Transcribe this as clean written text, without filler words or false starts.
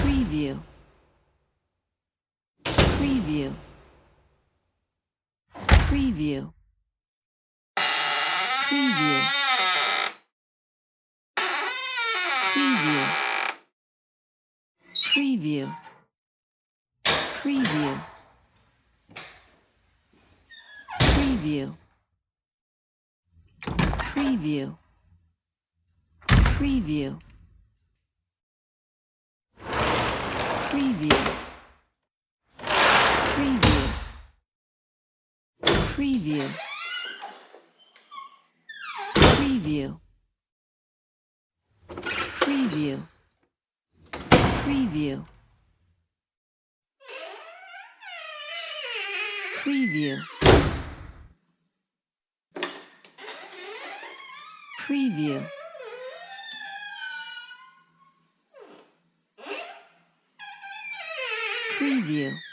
Preview. Preview. Preview. Preview. Preview. Preview. Preview. Preview. Preview. Preview. Preview. Preview. Preview. Preview. Preview. Preview. Preview. Preview. Preview.